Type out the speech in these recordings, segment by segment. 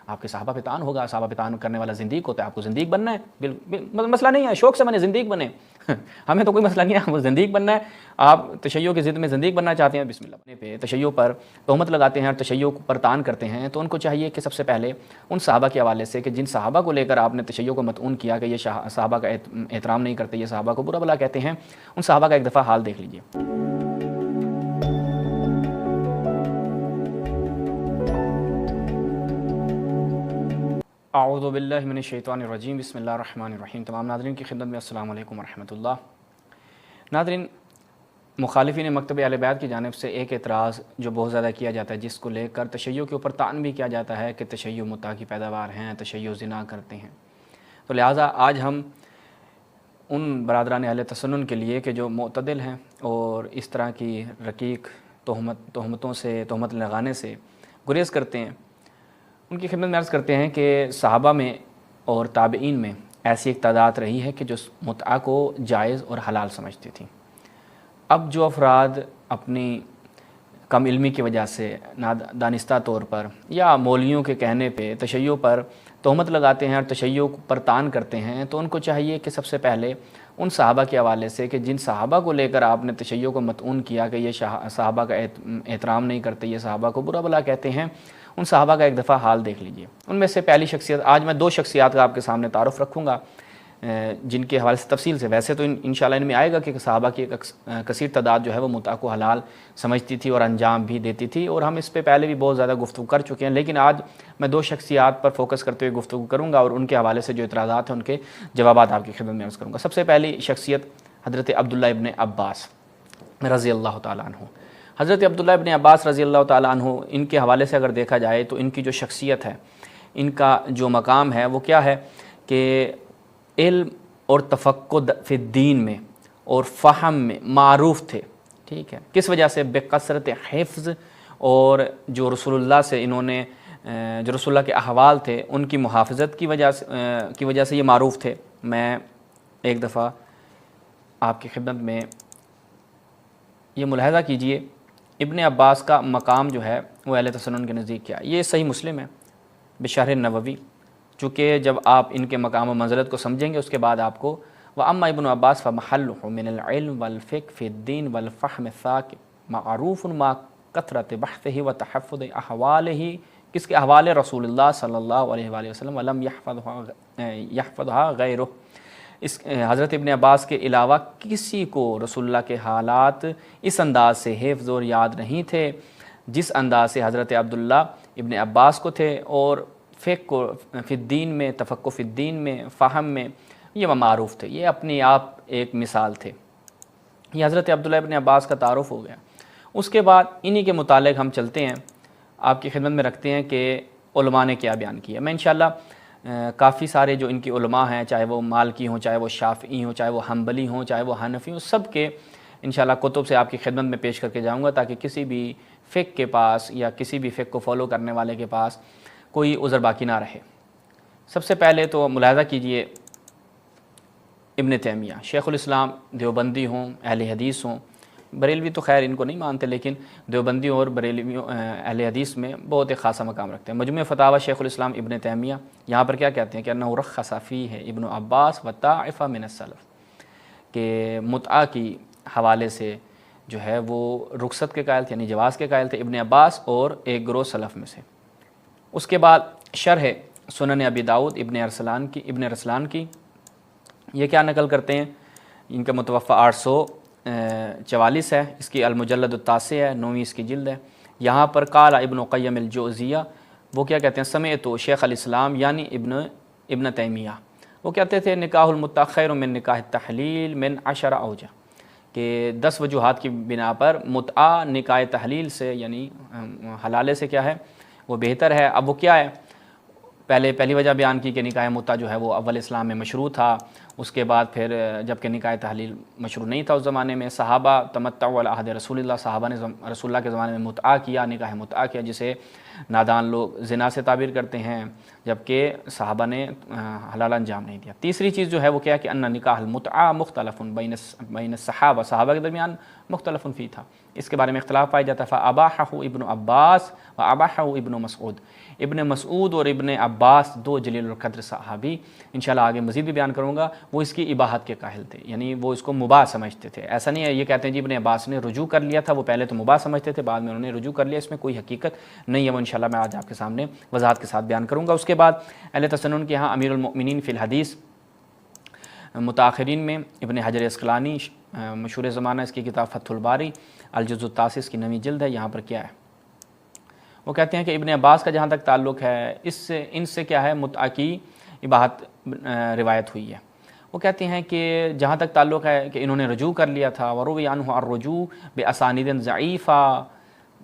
آپ کے صحابہ پہ طعن ہوگا، صحابہ پہ طعن کرنے والا زندیق ہوتا ہے، آپ کو زندیق بننا ہے، مسئلہ نہیں ہے، شوق سے بنے، زندیق بنے ہمیں تو کوئی مسئلہ نہیں ہے، آپ کو زندیق بننا ہے، آپ تشیع کی ضد میں زندیق بننا چاہتے ہیں، بسم اللہ اپنے پہ تشیع پر تہمت لگاتے ہیں اور تشیع پر طعن کرتے ہیں، تو ان کو چاہیے کہ سب سے پہلے ان صحابہ کے حوالے سے کہ جن صحابہ کو لے کر آپ نے تشیع کو مطعون کیا کہ یہ صحابہ کا احترام نہیں کرتے، یہ صحابہ کو برا بھلا کہتے ہیں، ان صحابہ کا ایک دفعہ حال دیکھ لیجیے۔ اعوذ باللہ من الشیطان الرجیم، بسم اللہ الرحمن الرحیم۔ تمام ناظرین کی خدمت میں السلام علیکم ورحمۃ اللہ۔ ناظرین، مخالفین مکتب اہل بیت کی جانب سے ایک اعتراض جو بہت زیادہ کیا جاتا ہے، جس کو لے کر تشیع کے اوپر طعن بھی کیا جاتا ہے کہ تشیع متع کی پیداوار ہیں، تشیع زنا کرتے ہیں، تو لہٰذا آج ہم ان برادران اہل تسنن کے لیے کہ جو معتدل ہیں اور اس طرح کی رقیق تہمتوں سے تہمت لگانے سے گریز کرتے ہیں، ان کی خدمت میں عرض کرتے ہیں کہ صحابہ میں اور تابعین میں ایسی ایک تعداد رہی ہے کہ جو متعہ کو جائز اور حلال سمجھتی تھی۔ اب جو افراد اپنی کم علمی کی وجہ سے دانستہ طور پر یا مولویوں کے کہنے پہ تشیع پر تہمت لگاتے ہیں اور تشیع پر طعن کرتے ہیں، تو ان کو چاہیے کہ سب سے پہلے ان صحابہ کے حوالے سے کہ جن صحابہ کو لے کر آپ نے تشیع کو مطعون کیا کہ یہ صحابہ کا احترام نہیں کرتے، یہ صحابہ کو برا بھلا کہتے ہیں، ان صحابہ کا ایک دفعہ حال دیکھ لیجئے۔ ان میں سے پہلی شخصیت، آج میں دو شخصیات کا آپ کے سامنے تعارف رکھوں گا جن کے حوالے سے تفصیل سے، ویسے تو انشاءاللہ ان میں آئے گا کہ صحابہ کی ایک کثیر تعداد جو ہے وہ متعہ کو حلال سمجھتی تھی اور انجام بھی دیتی تھی، اور ہم اس پہ پہلے بھی بہت زیادہ گفتگو کر چکے ہیں، لیکن آج میں دو شخصیات پر فوکس کرتے ہوئے گفتگو کروں گا اور ان کے حوالے سے جو اعتراضات ہیں ان کے جوابات آپ کی خدمت میں عرض کروں گا۔ سب سے پہلی شخصیت حضرت عبداللہ ابن عباس رضی اللہ تعالیٰ عنہ۔ حضرت عبداللہ ابن عباس رضی اللہ تعالیٰ عنہ، ان کے حوالے سے اگر دیکھا جائے تو ان کی جو شخصیت ہے، ان کا جو مقام ہے وہ کیا ہے کہ علم اور تفقد فی الدین میں اور فہم میں معروف تھے، ٹھیک ہے، کس وجہ سے؟ بکثرت حفظ، اور جو رسول اللہ سے انہوں نے جو رسول اللہ کے احوال تھے ان کی محافظت کی وجہ سے یہ معروف تھے۔ میں ایک دفعہ آپ کی خدمت میں یہ ملاحظہ کیجئے، ابن عباس کا مقام جو ہے وہ اہل تسنن کے نزدیک کیا ہے؟ یہ صحیح مسلم ہے بشرح نووی، چونکہ جب آپ ان کے مقام و منزلت کو سمجھیں گے اس کے بعد آپ کو وَأَمَّا ابن عباس فَمَحَلُّهُ مِنَ الْعِلْمِ وَالْفِقْهِ فِي الدِّينِ وَالْفَحْمِ الثَّاقِبِ مَعْرُوفٌ مَا كَثْرَةِ بَحْثِهِ وَتَحَفُّظِ أَحْوَالِهِ، کس کے احوال رسول اللہ صلی اللہ علیہ وآلہ وسلم وَلَمْ يَحْفَظْهَا غَيْرُهُ، اس حضرت ابن عباس کے علاوہ کسی کو رسول اللہ کے حالات اس انداز سے حفظ اور یاد نہیں تھے جس انداز سے حضرت عبداللہ ابن عباس کو تھے، اور فقہ کو فی الدین میں، تفقہ فی الدین میں، فہم میں یہ معروف تھے، یہ اپنی آپ ایک مثال تھے۔ یہ حضرت عبداللہ ابن عباس کا تعارف ہو گیا۔ اس کے بعد انہی کے متعلق ہم چلتے ہیں، آپ کی خدمت میں رکھتے ہیں کہ علماء نے کیا بیان کیا۔ میں انشاءاللہ کافی سارے جو ان کی علماء ہیں، چاہے وہ مالکی ہوں، چاہے وہ شافعی ہوں، چاہے وہ حنبلی ہوں، چاہے وہ حنفی ہوں، سب کے انشاءاللہ کتب سے آپ کی خدمت میں پیش کر کے جاؤں گا، تاکہ کسی بھی فقہ کے پاس یا کسی بھی فقہ کو فالو کرنے والے کے پاس کوئی عذر باقی نہ رہے۔ سب سے پہلے تو ملاحظہ کیجئے، ابن تیمیہ شیخ الاسلام، دیوبندی ہوں، اہل حدیث ہوں، بریلوی تو خیر ان کو نہیں مانتے، لیکن دیوبندیوں اور بریلویوں اہل حدیث میں بہت ایک خاصا مقام رکھتے ہیں۔ مجموع فتاوی شیخ الاسلام ابن تیمیہ، یہاں پر کیا کہتے ہیں کہ انہ رخص فیہ ابن عباس و طائفہ من السلف، کہ متعہ کی حوالے سے جو ہے وہ رخصت کے قائل تھے، یعنی جواز کے قائل تھے ابن عباس اور ایک گروہ سلف میں سے۔ اس کے بعد شرح سنن ابی داؤد ابن رسلان کی یہ کیا نقل کرتے ہیں؟ ان کا متوفہ 844 ہے، اس کی المجلد التاسع ہے، 9ویں اس کی جلد ہے۔ یہاں پر قال ابن قیم الجوزیہ، وہ کیا کہتے ہیں؟ سمعت شیخ الاسلام یعنی ابن تیمیہ، وہ کہتے تھے نکاح المتع خیر من نکاح التحلیل من 10 اوجہ، کہ 10 وجوہات کی بنا پر متعہ نکاح تحلیل سے یعنی حلالے سے کیا ہے وہ بہتر ہے۔ اب وہ کیا ہے؟ پہلی وجہ بیان کی کہ نکاح متعہ جو ہے وہ اول اسلام میں مشروع تھا، اس کے بعد پھر جب کہ نکاح تحلیل مشروع نہیں تھا اس زمانے میں، صحابہ تمتع علی عہد رسول اللہ، صحابہ نے رسول اللہ کے زمانے میں متعہ کیا، نکاح متعہ کیا، جسے نادان لوگ زنا سے تعبیر کرتے ہیں جبکہ صحابہ نے حلال انجام نہیں دیا۔ تیسری چیز جو ہے وہ کیا کہ ان نکاح المتعہ مختلف بین الصحابہ، صحابہ کے درمیان مختلف فی تھا، اس کے بارے میں اختلاف پایا جاتا ہے۔ فاباحہ ابن عباس و اباحہ ابن مسعود، ابن مسعود اور ابن عباس دو جلیل القدر صحابی، انشاءاللہ آگے مزید بھی بیان کروں گا، وہ اس کی اباحت کے قائل تھے، یعنی وہ اس کو مباح سمجھتے تھے۔ ایسا نہیں ہے یہ کہتے ہیں جی ابن عباس نے رجوع کر لیا تھا، وہ پہلے تو مباح سمجھتے تھے، بعد میں انہوں نے رجوع کر لیا، اس میں کوئی حقیقت نہیں ہے، وہ انشاءاللہ میں آج آپ کے سامنے وضاحت کے ساتھ بیان کروں گا۔ اس کے بعد اہل تسنن کے ہاں امیر المؤمنین فی الحدیث متاخرین میں ابن حجر اسقلانی مشہور زمانہ، اس کی کتاب فتح الباری الجزء التاسع کی 9ویں جلد ہے، یہاں پر کیا ہے وہ کہتے ہیں کہ ابن عباس کا جہاں تک تعلق ہے ان سے کیا ہے متعہ کی اباحت روایت ہوئی ہے۔ وہ کہتے ہیں کہ جہاں تک تعلق ہے کہ انہوں نے رجوع کر لیا تھا، وروی عنہ الرجوع باسانید ضعیفہ،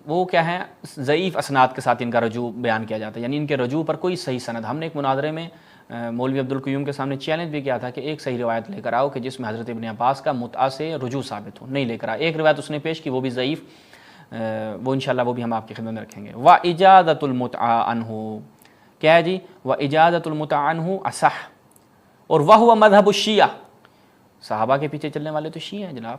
وہ کیا ہے ضعیف اسناد کے ساتھ ان کا رجوع بیان کیا جاتا ہے، یعنی ان کے رجوع پر کوئی صحیح سند۔ ہم نے ایک مناظرے میں مولوی عبدالقیوم کے سامنے چیلنج بھی کیا تھا کہ ایک صحیح روایت لے کر آؤ کہ جس میں حضرت ابن عباس کا متعہ سے رجوع ثابت ہو، نہیں لے کر آؤ۔ ایک روایت اس نے پیش کی، وہ بھی ضعیف، وہ انشاءاللہ وہ بھی ہم آپ کی خدمت میں رکھیں گے۔ وَإِجَازَةُ الْمُتْعَةِ عَنْهُ، کیا ہے جی وَإِجَازَةُ الْمُتْعَةِ عَنْهُ اصح، اور وَهُوَ مذهب الشیعہ، صحابہ کے پیچھے چلنے والے تو شیعہ ہیں جناب۔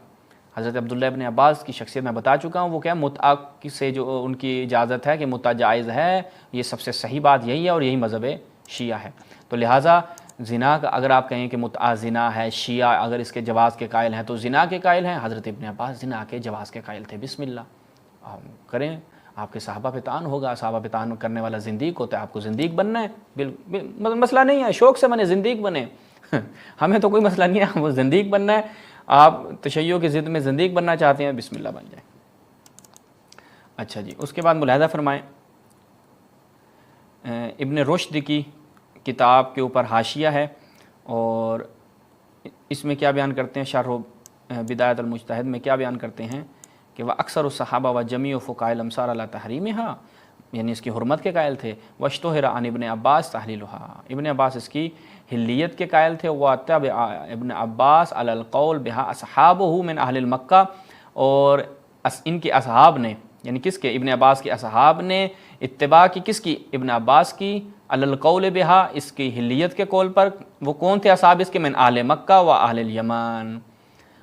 حضرت عبداللہ ابن عباس کی شخصیت میں بتا چکا ہوں، وہ کیا متعہ سے جو ان کی اجازت ہے کہ متعہ جائز ہے، یہ سب سے صحیح بات یہی ہے اور یہی مذہب شیعہ ہے۔ تو لہٰذا زنا کا اگر آپ کہیں کہ متعہ زنا ہے، شیعہ اگر اس کے جواز کے قائل ہیں تو زنا کے قائل ہیں، حضرت ابن عباس زنا کے جواز کے قائل تھے۔ بسم اللہ کریں، آپ کے صحابہ پہ طعن ہوگا، صحابہ پہ طعن کرنے والا زندیق ہوتا ہے، آپ کو زندیق بننا ہے، مسئلہ نہیں ہے، شوق سے بنے، زندیق بنے ہمیں تو کوئی مسئلہ نہیں ہے، وہ زندیق بننا ہے، آپ تشیع کی ضد میں زندیق بننا چاہتے ہیں، بسم اللہ بن جائیں۔ اچھا جی، اس کے بعد ملاحظہ فرمائیں ابن رشد کی کتاب کے اوپر حاشیہ ہے، اور اس میں کیا بیان کرتے ہیں، شرح بدایت المجتہد میں کیا بیان کرتے ہیں کہ وہ اکثر الصحابہ و جمیع فقہاء الامصار علی تحریمہا، یعنی اس کی حرمت کے قائل تھے۔ واشتہر عن ابن عباس تحلیلہا، ابن عباس اس کی حلیت کے قائل تھے۔ واتبع ابن عباس علی القول بہا اصحابہ من اہل المکہ، اور ان کے اصحاب نے، یعنی کس کے، ابن عباس کے اصحاب نے اتباع کی، کس کی، ابن عباس کی، علی القول بہا، اس کی حلیت کے قول پر۔ وہ کون تھے اصحاب اس کے، من اہل مکہ و اہل الیمن۔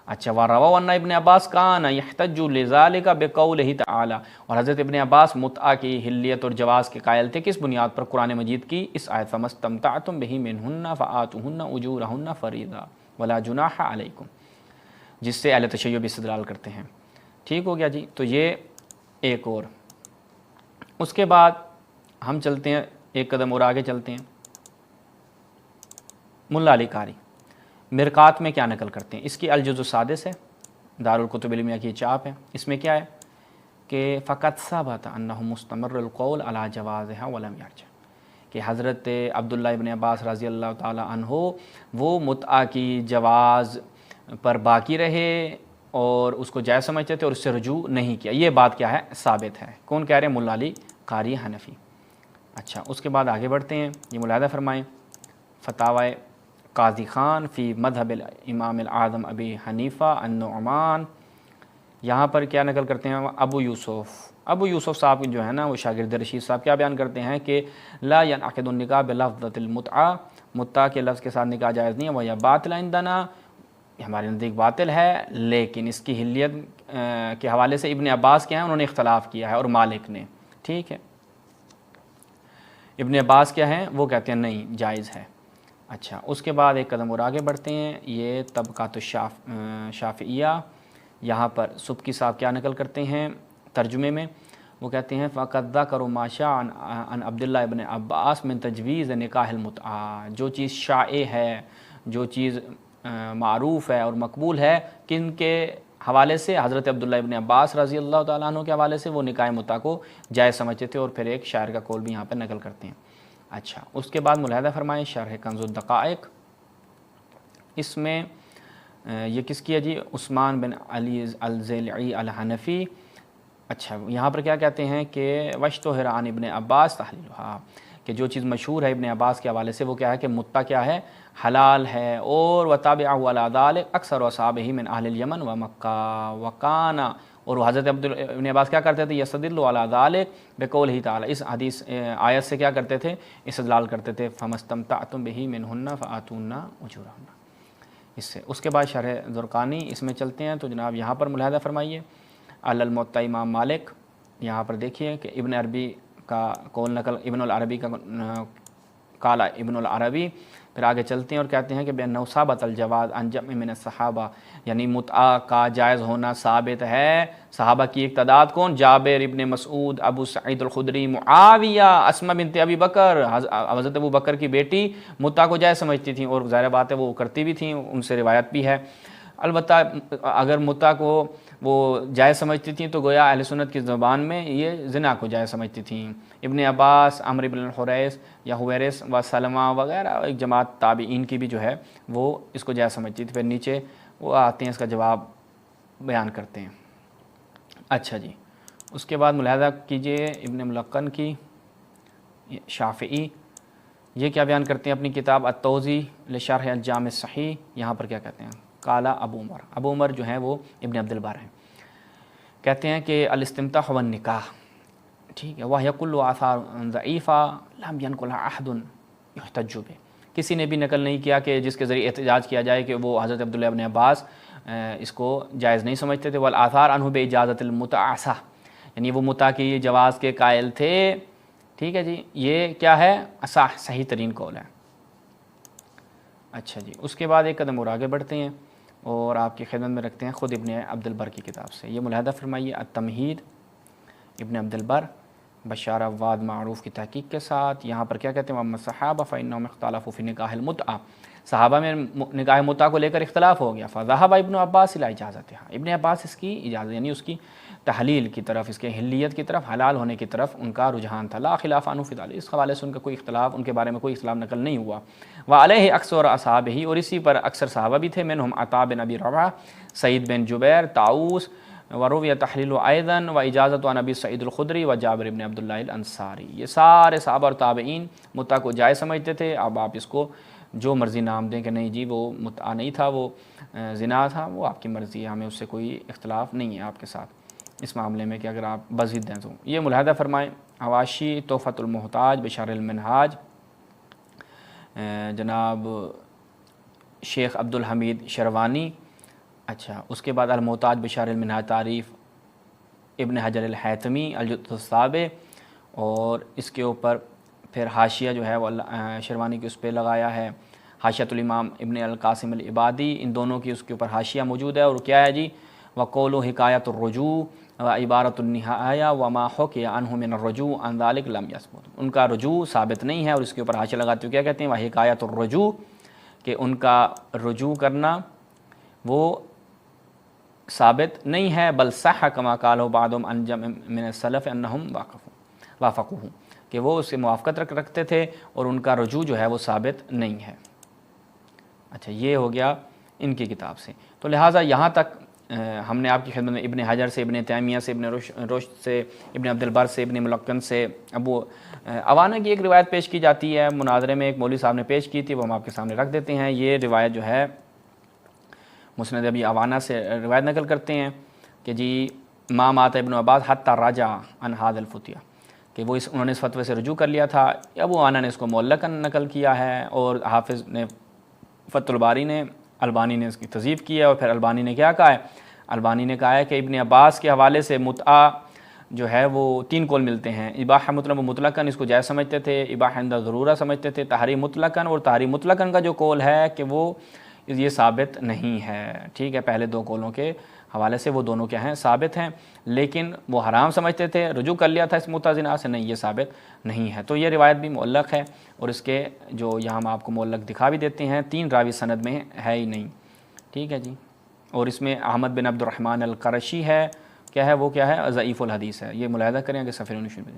اچھا، وَرَوَوْا أَنَّ ابن عباس كَانَ يَحْتَجُّ لِذَلِكَ بِقَوْلِهِ تعالی، اور حضرت ابن عباس متعہ کی حلیت اور جواز کے قائل تھے کس بنیاد پر، قرآن مجید کی اس آیت فَمَسْتَمْتَعْتُمْ بِهِ مِنْهُنَّ فَآتُوهُنَّ أُجُورَهُنَّ فَرِيضَةً وَلَا جُنَاحَ عَلَيْكُمْ، جس سے اہل تشیع بھی استدلال کرتے ہیں۔ ٹھیک ہو گیا جی، تو یہ ایک اور، اس کے بعد ہم چلتے ہیں ایک قدم اور آگے چلتے ہیں۔ ملا علی قاری مرقات میں کیا نقل کرتے ہیں، اس کی الجزء السادس ہے، دارالکتب علمیہ کی چاپ ہے، اس میں کیا ہے کہ فقط ثبت انہ مستمر القول علی جوازها ولم یرجع، کہ حضرت عبداللہ ابن عباس رضی اللہ تعالی عنہ وہ متعہ کی جواز پر باقی رہے اور اس کو جائز سمجھتے تھے اور اس سے رجوع نہیں کیا، یہ بات کیا ہے ثابت ہے۔ کون کہہ رہے ہیں، ملا علی قاری حنفی۔ اچھا، اس کے بعد آگے بڑھتے ہیں، یہ ملاحظہ فرمائیں فتاوی قاضی خان فی مذہب الامام الاعظم ابی حنیفہ النعمان، یہاں پر کیا نقل کرتے ہیں، ابو یوسف صاحب جو ہے نا، وہ شاگرد رشید صاحب کیا بیان کرتے ہیں کہ لا ینعقد النکاح بلفظۃ المتعہ، متعہ کے لفظ کے ساتھ نکاح جائز نہیں ہے، وہ یا باطل عندنا، ہمارے نزدیک باطل ہے، لیکن اس کی حلیت کے حوالے سے ابن عباس کیا ہیں، انہوں نے اختلاف کیا ہے، اور مالک نے، ٹھیک ہے، ابن عباس کیا ہیں، وہ کہتے ہیں نہیں جائز ہے۔ اچھا، اس کے بعد ایک قدم اور آگے بڑھتے ہیں، یہ طبقات الشافعیہ، یہاں پر سبکی صاحب کیا نقل کرتے ہیں ترجمے میں، وہ کہتے ہیں فَقَدْ ذَكَرُوا مَا شَاعَ عَنْ عبداللہ ابن عباس من تجویز نکاح المتعہ، جو چیز شائع ہے، جو چیز معروف ہے اور مقبول ہے، کن کے حوالے سے، حضرت عبداللہ ابن عباس رضی اللہ تعالیٰ عنہ کے حوالے سے وہ نکاح متعہ کو جائز سمجھتے تھے، اور پھر ایک شاعر کا قول بھی یہاں پہ نقل کرتے ہیں۔ اچھا، اس کے بعد ملاحظہ فرمائیں شرح کنز الدقائق، اس میں یہ کس کی ہے جی، عثمان بن علی الضلعی الحنفی۔ اچھا، یہاں پر کیا کہتے ہیں کہ واشتہر عن ابن عباس تحلیلھا، کہ جو چیز مشہور ہے ابن عباس کے حوالے سے وہ کیا ہے کہ متعہ کیا ہے، حلال ہے، اور وتابعہ علی ذلک اکثر اصحابہ من اہل الیمن و مکہ وکان اور وہ حضرت ابن عباس کیا کرتے تھے؟ یستدل علی ذلک بقولہ تعالی، اس حدیث آیت سے کیا کرتے تھے؟ استدلال کرتے تھے فمستمتعتم بہ منہن فآتوہن اجورہن، اس سے۔ اس کے بعد شرح زرقانی، اس میں چلتے ہیں تو جناب یہاں پر ملاحظہ فرمائیے علی الموطا امام مالک، یہاں پر دیکھیے کہ ابن عربی کا قول نقل، ابن العربی کا قال ابن العربی، پھر آگے چلتے ہیں اور کہتے ہیں کہ بأنہ ثابت الجواز عن جمع من الصحابہ، یعنی متعہ کا جائز ہونا ثابت ہے صحابہ کی ایک تعداد، کون؟ جابر ابن مسعود، ابو سعید الخدری، معاویہ، اسماء بنت ابی بکر، حضرت ابو بکر کی بیٹی متعہ کو جائز سمجھتی تھیں، اور ظاہر بات ہے وہ کرتی بھی تھیں، ان سے روایت بھی ہے۔ البتہ اگر متعہ کو وہ جائز سمجھتی تھیں تو گویا اہل سنت کی زبان میں یہ زنا کو جائز سمجھتی تھیں۔ ابن عباس، عمرو بن الحریث یا حویرث و سلمہ وغیرہ ایک جماعت تابعین کی بھی جو ہے وہ اس کو جائز سمجھتی تھی۔ پھر نیچے وہ آتے ہیں، اس کا جواب بیان کرتے ہیں۔ اچھا جی، اس کے بعد ملاحظہ کیجئے ابن ملقن کی، شافعی، یہ کیا بیان کرتے ہیں اپنی کتاب التوضیح لشرح الجامع الصحیح، یہاں پر کیا کہتے ہیں؟ قال ابو عمر، ابو عمر جو ہیں وہ ابن عبد البر ہیں، کہتے ہیں کہ الاستمتاع والنکاح، ٹھیک ہے، وہی کل آثار ضعیفہ لم ینقلها احد یحتج بہ، کسی نے بھی نقل نہیں کیا کہ جس کے ذریعے احتجاج کیا جائے کہ وہ حضرت عبداللہ ابن عباس اس کو جائز نہیں سمجھتے تھے۔ والآثار عنہ باجازت المتعہ، یعنی وہ متعہ کی جواز کے قائل تھے، ٹھیک ہے جی، یہ کیا ہے؟ اصح، صحیح ترین قول ہے۔ اچھا جی، اس کے بعد ایک قدم اور آگے بڑھتے ہیں اور آپ کی خدمت میں رکھتے ہیں خود ابن عبد البر کی کتاب سے، یہ ملاحظہ فرمائیے التمہید، ابن عبد البر، بشار عواد معروف کی تحقیق کے ساتھ۔ یہاں پر کیا کہتے ہیں؟ وَأَمَّا الصَّحَابَةُ فَإِنَّهُمْ اخْتَلَفُوا فِي نِكَاحِ الْمُتْعَةِ، صحابہ میں نکاح متعہ کو لے کر اختلاف ہو گیا۔ فَذَهَبَ ابن عباس إِلَىٰ إِجَازَتِهَا، ابن عباس اس کی اجازت یعنی اس کی تحلیل کی طرف، اس کے حلیت کی طرف، حلال ہونے کی طرف ان کا رجحان تھا۔ لا خلاف عنہ فی ذلک، اس حوالے سے ان کا کوئی اختلاف، ان کے بارے میں کوئی اختلاف نقل نہیں ہوا۔ وعلیہ اکثر اصحابہ، اور اسی پر اکثر صحابہ بھی تھے، منہم عطاء بن ابی رباح، سعید بن جبیر، طاؤوس، وروی تحلیل ایضا و اجازت عن ابی سعید الخدری و جابر بن عبداللہ الانصاری، یہ سارے صحابہ اور تابعین متعہ کو جائز سمجھتے تھے۔ اب آپ اس کو جو مرضی نام دیں کہ نہیں جی وہ متعہ نہیں تھا، وہ زنا تھا، وہ آپ کی مرضی ہے، ہمیں اس سے کوئی اختلاف نہیں ہے آپ کے ساتھ اس معاملے میں کہ اگر آپ بضد ہیں تو۔ یہ ملاحظہ فرمائیں حواشی تحفۃ المحتاج بشرح المنہاج، جناب شیخ عبدالحمید شروانی۔ اچھا، اس کے بعد المحتاج بشرح المنہاج تعریف ابن حجر الحیثمی الجزء السابع، اور اس کے اوپر پھر حاشیہ جو ہے وہ شروانی کی اس پہ لگایا ہے، حاشیۃ الامام ابن القاسم العبادی، ان دونوں کی اس کے اوپر حاشیہ موجود ہے، اور کیا ہے جی؟ وقول حکایت الرجوع و عبارت النہایہ وما حکی عنہ من الرجوع عن ذلک لم یثبت، ان کا رجوع ثابت نہیں ہے، اور اس کے اوپر حاشیہ لگاتے ہوئے کیا کہتے ہیں؟ وہ حکایت الرجوع، کہ ان کا رجوع کرنا وہ ثابت نہیں ہے، بل صح کما قالہ بعضهم عن جمع من السلف انہم وافقوہ، کہ وہ اس سے موافقت رکھتے تھے اور ان کا رجوع جو ہے وہ ثابت نہیں ہے۔ اچھا، یہ ہو گیا ان کی کتاب سے۔ تو لہٰذا یہاں تک ہم نے آپ کی خدمت میں ابن حجر سے، ابن تیمیہ سے، ابن رشد سے، ابن عبد البر سے، ابن ملقن سے، ابو عوانہ کی ایک روایت پیش کی جاتی ہے، مناظرے میں ایک مولوی صاحب نے پیش کی تھی، وہ ہم آپ کے سامنے رکھ دیتے ہیں۔ یہ روایت جو ہے مسند ابی عوانہ سے روایت نقل کرتے ہیں کہ جی ما مات ابن عباس حتی رجع عن هذا الفتیہ، کہ وہ انہوں نے اس فتوے سے رجوع کر لیا تھا۔ ابو عوانہ نے اس کو معلقاً نقل کیا ہے، اور حافظ نے فتح الباری نے، البانی نے اس کی تضعیف کی ہے، اور پھر البانی نے کیا کہا ہے؟ البانی نے کہا ہے کہ ابن عباس کے حوالے سے متعہ جو ہے وہ 3 قول ملتے ہیں۔ اباحہ مطلق مطلقاً اس کو جائز سمجھتے تھے، اباحہ عند ضرورہ سمجھتے تھے، تحریم مطلقاً، اور تحریم مطلقاً کا جو قول ہے کہ وہ یہ ثابت نہیں ہے، ٹھیک ہے، پہلے 2 قولوں کے حوالے سے وہ دونوں کیا ہیں؟ ثابت ہیں، لیکن وہ حرام سمجھتے تھے، رجوع کر لیا تھا اس متعہ زنا سے، نہیں یہ ثابت نہیں ہے۔ تو یہ روایت بھی معلق ہے، اور اس کے جو یہاں ہم آپ کو معلق دکھا بھی دیتے ہیں، 3 راوی سند میں ہے ہی نہیں، ٹھیک ہے جی، اور اس میں احمد بن عبد الرحمن القرشی ہے، کیا ہے وہ؟ کیا ہے؟ ضعیف الحدیث ہے۔ یہ ملاحظہ کریں کہ صفحہ 19 میں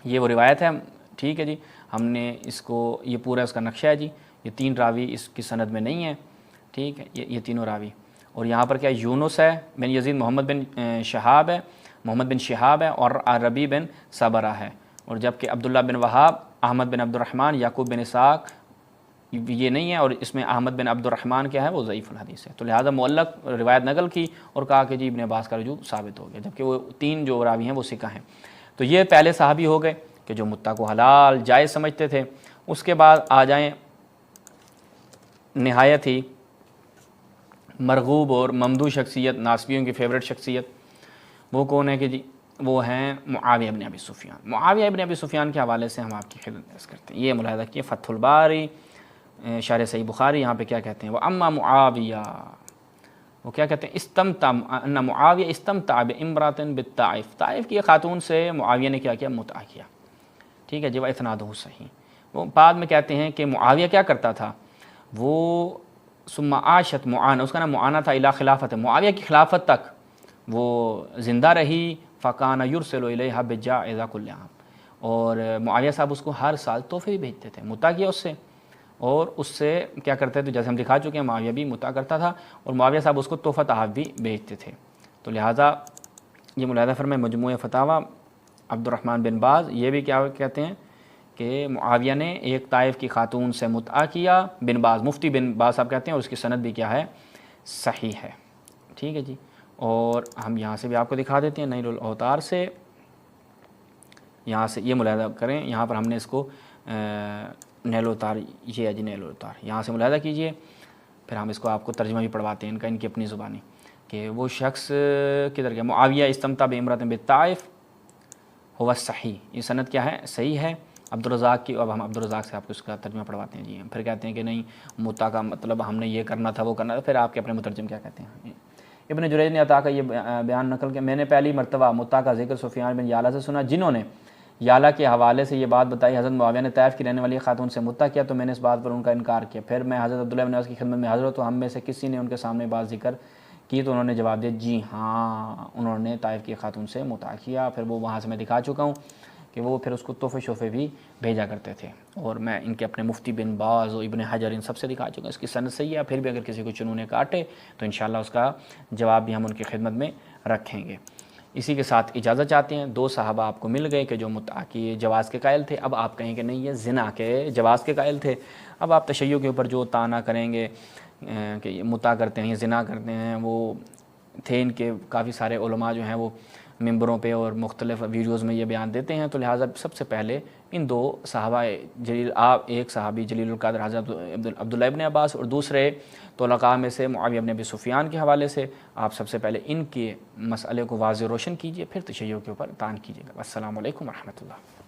یہ وہ روایت ہے، ٹھیک ہے جی، ہم نے اس کو یہ پورا اس کا نقشہ ہے جی، یہ 3 راوی اس کی سند میں نہیں ہیں، ٹھیک ہے، یہ تینوں راوی، اور یہاں پر کیا یونس ہے بن یزید، محمد بن شہاب ہے، محمد بن شہاب ہے، اور ربیع بن صبرہ ہے، اور جبکہ عبداللہ بن وہاب، احمد بن عبد الرحمن، یعقوب بن اسحاق، یہ نہیں ہے، اور اس میں احمد بن عبد الرحمن کیا ہے وہ ضعیف الحدیث ہے، تو لہٰذا معلق روایت نقل کی اور کہا کہ جی ابن عباس کا رجوع ثابت ہو گیا، جبکہ وہ 3 جو راوی ہیں وہ ثقہ ہیں۔ تو یہ پہلے صحابی ہو گئے کہ جو متع کو حلال جائز سمجھتے تھے۔ اس کے بعد آ جائیں نہایت ہی مرغوب اور ممدوح شخصیت، ناسبیوں کی فیوریٹ شخصیت، وہ کون ہے کہ جی وہ ہیں معاویہ ابن ابی سفیان۔ معاویہ ابن ابی سفیان کے حوالے سے ہم آپ کی خدمت میں عرض کرتے ہیں، یہ ملاحظہ کیے فتح الباری شرح صحیح بخاری، یہاں پہ کیا کہتے ہیں، وہ اما معاویہ، وہ کیا کہتے ہیں، استمتع ان معاویہ استمتع بامرأۃ بالطائف، طائف کی خاتون سے معاویہ نے کیا متع کیا، ٹھیک ہے جی، واسنادہ صحیح۔ وہ بعد میں کہتے ہیں کہ معاویہ کیا کرتا تھا، وہ ثم عاشت معانہ، اس کا نام معانہ تھا، الی خلافت، معاویہ کی خلافت تک وہ زندہ رہی، فکان یرسل الیہا بجائز کل عام، اور معاویہ صاحب اس کو ہر سال تحفے بھی بھیجتے تھے، متع کیا اس سے، اور اس سے کیا کرتے تھے، جیسے ہم دکھا چکے ہیں معاویہ بھی متع کرتا تھا، اور معاویہ صاحب اس کو تحفہ تحائف بھی بھیجتے تھے۔ تو لہٰذا یہ ملاحظہ فرمائے مجموعہ فتاویٰ عبد الرحمن بن باز، یہ بھی کیا کہتے ہیں کہ معاویہ نے ایک طائف کی خاتون سے متع کیا، بن باز مفتی بن باز صاحب کہتے ہیں، اور اس کی سند بھی کیا ہے، صحیح ہے، ٹھیک ہے جی۔ اور ہم یہاں سے بھی آپ کو دکھا دیتے ہیں نیل الاوطار سے، یہاں سے یہ ملاحظہ کریں، یہاں پر ہم نے اس کو نیل الاوطار، یہ ہے جی نیل الاوطار، یہاں سے ملاحظہ کیجئے، پھر ہم اس کو آپ کو ترجمہ بھی پڑھواتے ہیں ان کی اپنی زبانی، کہ وہ شخص کدھر گیا، معاویہ استمتع بامرأۃ بالطائف ہوا صحیح، یہ سند کیا ہے، صحیح ہے عبدالرزاق کی۔ اب ہم عبدالرزاق سے آپ کو اس کا ترجمہ پڑھواتے ہیں جی، پھر کہتے ہیں کہ نہیں متع کا مطلب ہم نے یہ کرنا تھا وہ کرنا تھا، پھر آپ کے اپنے مترجم کیا کہتے ہیں۔ ابن جریج نے عطا کا یہ بیان نقل کہ میں نے پہلی مرتبہ متع کا ذکر سفیان بن یعلا سے سنا، جنہوں نے یعلا کے حوالے سے یہ بات بتائی حضرت معاویہ نے طائف کی رہنے والی خاتون سے متع کیا، تو میں نے اس بات پر ان کا انکار کیا، پھر میں حضرت عبداللہ بن عباس کی خدمت میں حاضر ہوں تو ہم میں سے کسی نے ان کے سامنے بات ذکر کی، تو انہوں نے جواب دیا جی ہاں انہوں نے طائف کی خاتون سے متع کیا، پھر وہ وہاں سے میں دکھا چکا ہوں کہ وہ پھر اس کو تحفے شوفے بھی بھیجا کرتے تھے، اور میں ان کے اپنے مفتی بن باز اور ابن حجر ان سب سے دکھا چکا ہوں، اس کی سند صحیح ہے، پھر بھی اگر کسی کو چنونے کاٹے تو انشاءاللہ اس کا جواب بھی ہم ان کی خدمت میں رکھیں گے۔ اسی کے ساتھ اجازت چاہتے ہیں، 2 صحابہ آپ کو مل گئے کہ جو متع کی جواز کے قائل تھے، اب آپ کہیں کہ نہیں یہ زنا کے جواز کے قائل تھے، اب آپ تشیع کے اوپر جو طعنہ کریں گے کہ یہ متع کرتے ہیں یہ زنا کرتے ہیں، وہ تھے ان کے کافی سارے علماء جو ہیں وہ ممبروں پہ اور مختلف ویڈیوز میں یہ بیان دیتے ہیں، تو لہٰذا سب سے پہلے ان 2 صحابہ جلیل، آپ ایک صحابی جلیل القدر حضرت عبداللہ ابن عباس اور دوسرے طلقاء میں سے معاویہ ابن ابی سفیان کے حوالے سے آپ سب سے پہلے ان کے مسئلے کو واضح روشن کیجئے، پھر تشیع کے اوپر طعن کیجیے گا۔ السلام علیکم ورحمۃ اللہ۔